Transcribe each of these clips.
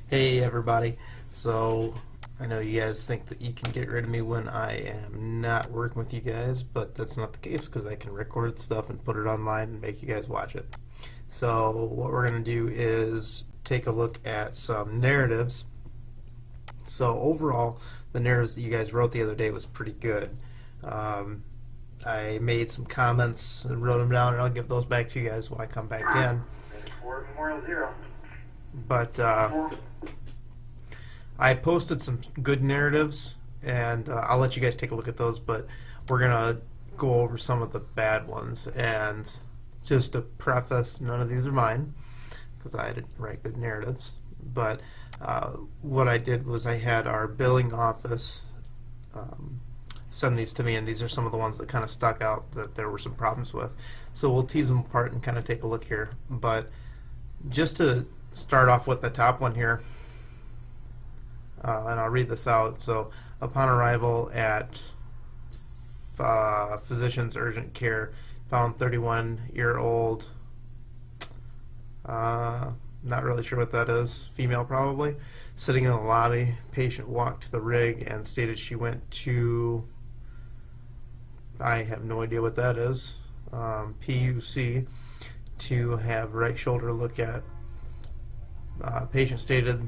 Hey everybody. So I know you guys think that you can get rid of me when I am not working with you guys, but that's not the case because I can record stuff and put it online and make you guys watch it. So what we're going to do is take a look at some narratives. So overall, the narratives that you guys wrote the other day was pretty good. I made some comments and wrote them down, and I'll give those back to you guys when I come back in. Memorial 0. But I posted some good narratives, and I'll let you guys take a look at those, but we're going to go over some of the bad ones. And just to preface, none of these are mine, because I didn't write good narratives. But what I did was I had our billing office send these to me, and these are some of the ones that kind of stuck out that there were some problems with. So we'll tease them apart and kind of take a look here. But just to start off with the top one here, and I'll read this out. So, upon arrival at physician's urgent care, found 31-year-old, not really sure what that is, female probably, sitting in the lobby. Patient walked to the rig and stated she went to, I have no idea what that is, PUC, to have right shoulder look at. Patient stated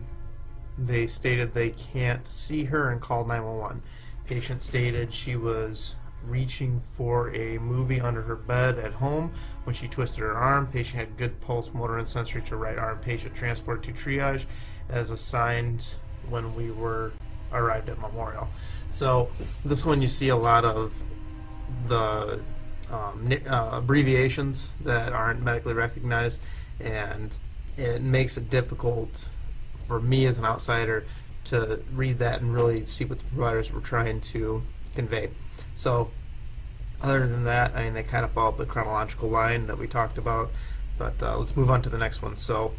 they can't see her and called 911. Patient stated she was reaching for a movie under her bed at home when she twisted her arm. Patient had good pulse, motor, and sensory to right arm. Patient transported to triage as assigned when we were arrived at Memorial. So this one you see a lot of the abbreviations that aren't medically recognized, and it makes it difficult for me as an outsider to read that and really see what the providers were trying to convey. So other than that, I mean, they kind of followed the chronological line that we talked about, but let's move on to the next one. So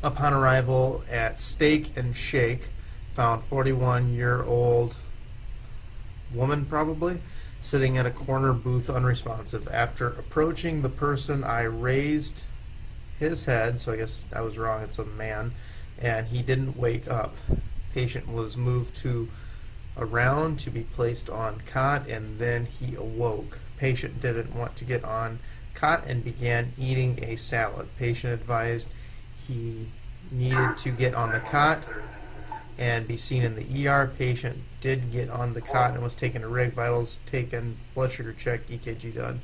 upon arrival at Steak and Shake, found 41-year-old woman probably sitting at a corner booth unresponsive. After approaching the person, I raised his head, so I guess I was wrong, it's a man, and he didn't wake up. Patient was moved to around to be placed on cot, and then he awoke. Patient didn't want to get on cot and began eating a salad. Patient advised he needed to get on the cot and be seen in the ER. Patient did get on the cot and was taken to rig, vitals taken, blood sugar checked, EKG done.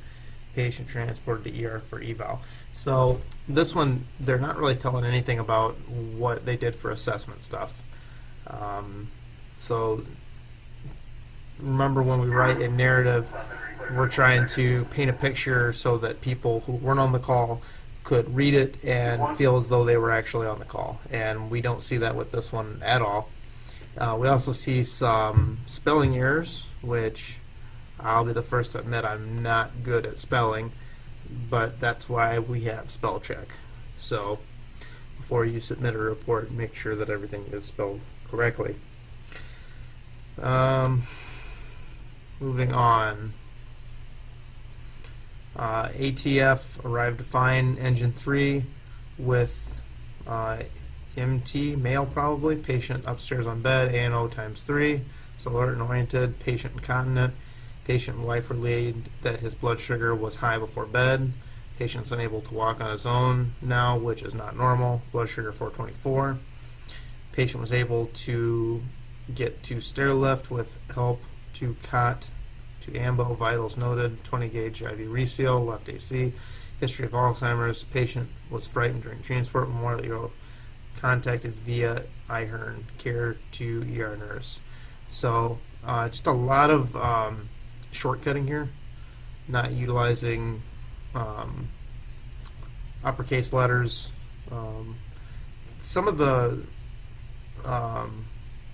Patient transported to ER for eval. So this one, they're not really telling anything about what they did for assessment stuff. So remember, when we write a narrative, we're trying to paint a picture so that people who weren't on the call could read it and feel as though they were actually on the call. And we don't see that with this one at all. We also see some spelling errors, which I'll be the first to admit I'm not good at spelling, but that's why we have spell check. So before you submit a report, make sure that everything is spelled correctly. Moving on. ATF arrived to find engine 3 with MT, male probably, patient upstairs on bed, ANO times 3, so alert and oriented, patient incontinent. Patient wife relayed that his blood sugar was high before bed. Patient's unable to walk on his own now, which is not normal. Blood sugar 424. Patient was able to get to stair lift with help to cot to AMBO. Vitals noted, 20 gauge IV reseal, left AC. History of Alzheimer's. Patient was frightened during transport. Memorial contacted via IHERN care to ER nurse. So just a lot of shortcutting here, not utilizing uppercase letters. Some of the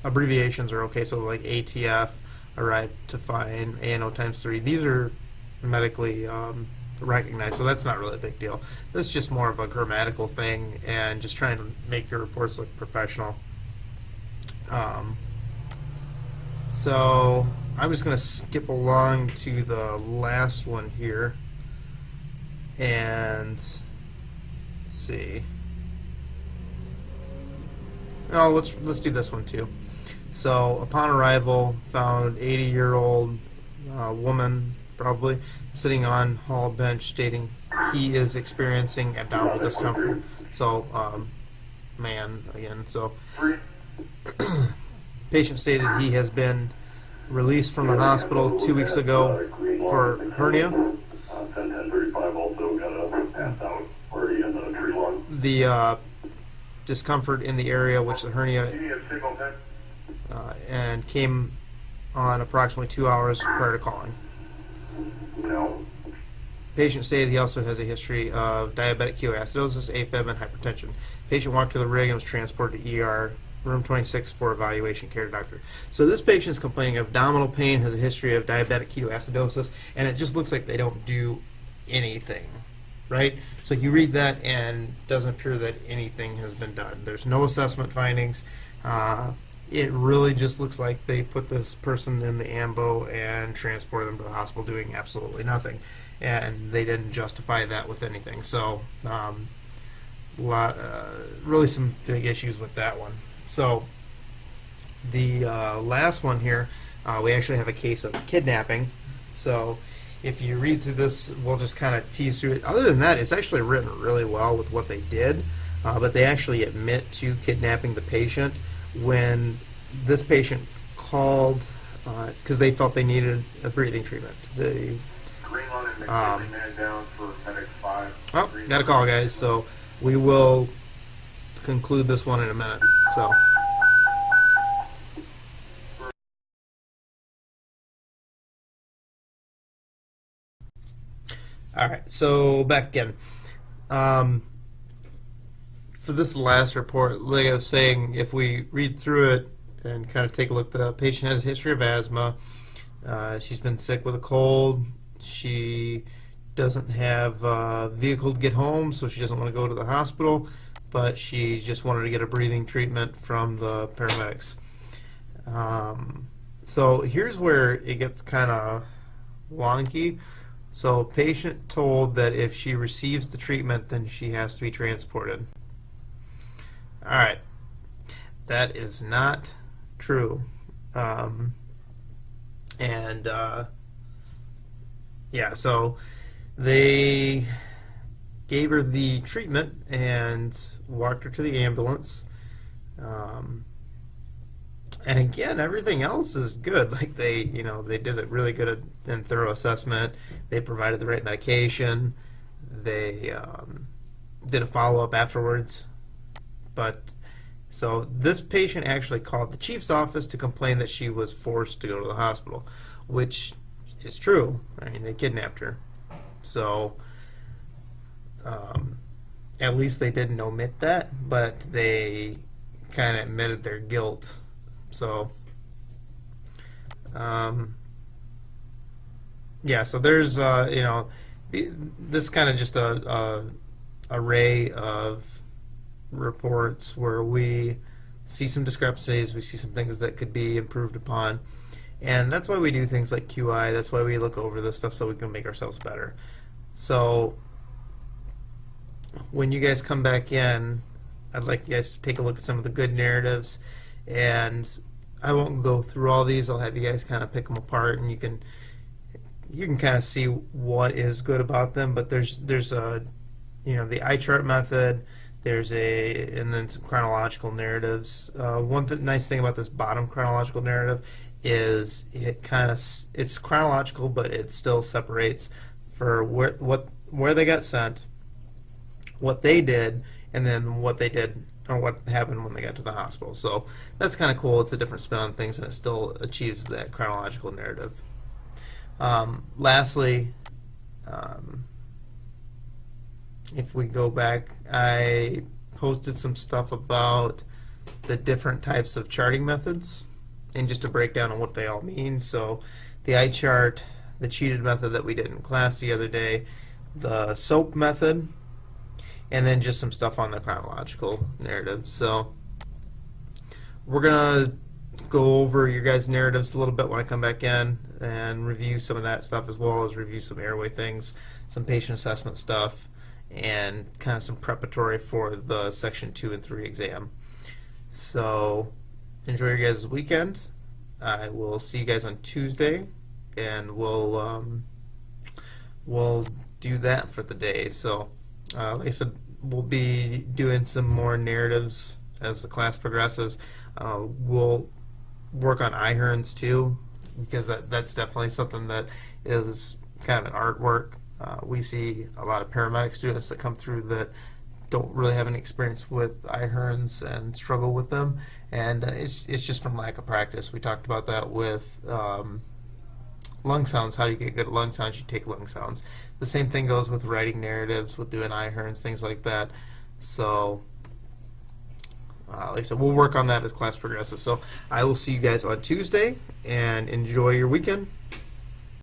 abbreviations are okay, so like ATF arrived to find, ANO times 3. These are medically recognized, so that's not really a big deal. This is just more of a grammatical thing and just trying to make your reports look professional. So I'm just going to skip along to the last one here, and let's see. Oh, let's do this one too. So upon arrival, found 80-year-old woman, probably, sitting on hall bench, stating he is experiencing abdominal discomfort. So, man, again. So, patient stated he has been released from the hospital 2 weeks ago for hernia. 10:35 also got a pass out already in the tree lawn. The discomfort in the area, which the hernia, and came on approximately 2 hours prior to calling. No. Patient stated he also has a history of diabetic ketoacidosis, AFib, and hypertension. Patient walked to the rig and was transported to ER, room 26 for evaluation, care doctor. So this patient is complaining of abdominal pain, has a history of diabetic ketoacidosis, and it just looks like they don't do anything, right? So you read that and it doesn't appear that anything has been done. There's no assessment findings. It really just looks like they put this person in the AMBO and transported them to the hospital doing absolutely nothing. And they didn't justify that with anything. So really some big issues with that one. So the last one here, we actually have a case of kidnapping. So if you read through this, we'll just kind of tease through it. Other than that, it's actually written really well with what they did, but they actually admit to kidnapping the patient when this patient called because they felt they needed a breathing treatment. They Man down for medic 5. Oh, got a call, guys. So we will conclude this one in a minute. So. All right, so back again. For this last report, like I was saying, if we read through it and kind of take a look, the patient has a history of asthma. She's been sick with a cold. She doesn't have a vehicle to get home, so she doesn't want to go to the hospital, but she just wanted to get a breathing treatment from the paramedics. So here's where it gets kind of wonky. So patient told that if she receives the treatment, then she has to be transported. All right, that is not true. Yeah, so they gave her the treatment and walked her to the ambulance. And again, everything else is good. Like they did a really good and thorough assessment. They provided the right medication. They did a follow-up afterwards. But so this patient actually called the chief's office to complain that she was forced to go to the hospital, which is true. I mean, they kidnapped her. So at least they didn't omit that, but they kind of admitted their guilt. So, yeah, so there's, this kind of just a array of reports where we see some discrepancies, we see some things that could be improved upon, and that's why we do things like QI. That's why we look over this stuff so we can make ourselves better. So, when you guys come back in, I'd like you guys to take a look at some of the good narratives. And I won't go through all these. I'll have you guys kind of pick them apart, and you can kind of see what is good about them. But there's a the eye chart method. And then some chronological narratives. Nice thing about this bottom chronological narrative is it's chronological, but it still separates for where they got sent, what they did, and then what they did or what happened when they got to the hospital. So that's kind of cool. It's a different spin on things, and it still achieves that chronological narrative. Lastly, if we go back, I posted some stuff about the different types of charting methods and just a breakdown on what they all mean. So the eye chart, the cheated method that we did in class the other day, the SOAP method, and then just some stuff on the chronological narrative. So we're going to go over your guys' narratives a little bit when I come back in and review some of that stuff, as well as review some airway things, some patient assessment stuff, and kind of some preparatory for the Section 2 and 3 exam. So enjoy your guys' weekend. I will see you guys on Tuesday, and we'll do that for the day. So, like I said, we'll be doing some more narratives as the class progresses. We'll work on Iherns too, because that's definitely something that is kind of an artwork. We see a lot of paramedic students that come through that don't really have any experience with Iherns and struggle with them, and it's just from lack of practice. We talked about that with lung sounds. How do you get good at lung sounds? You take lung sounds. The same thing goes with writing narratives, with doing Iherns, things like that. So, like I said, we'll work on that as class progresses. So I will see you guys on Tuesday, and enjoy your weekend.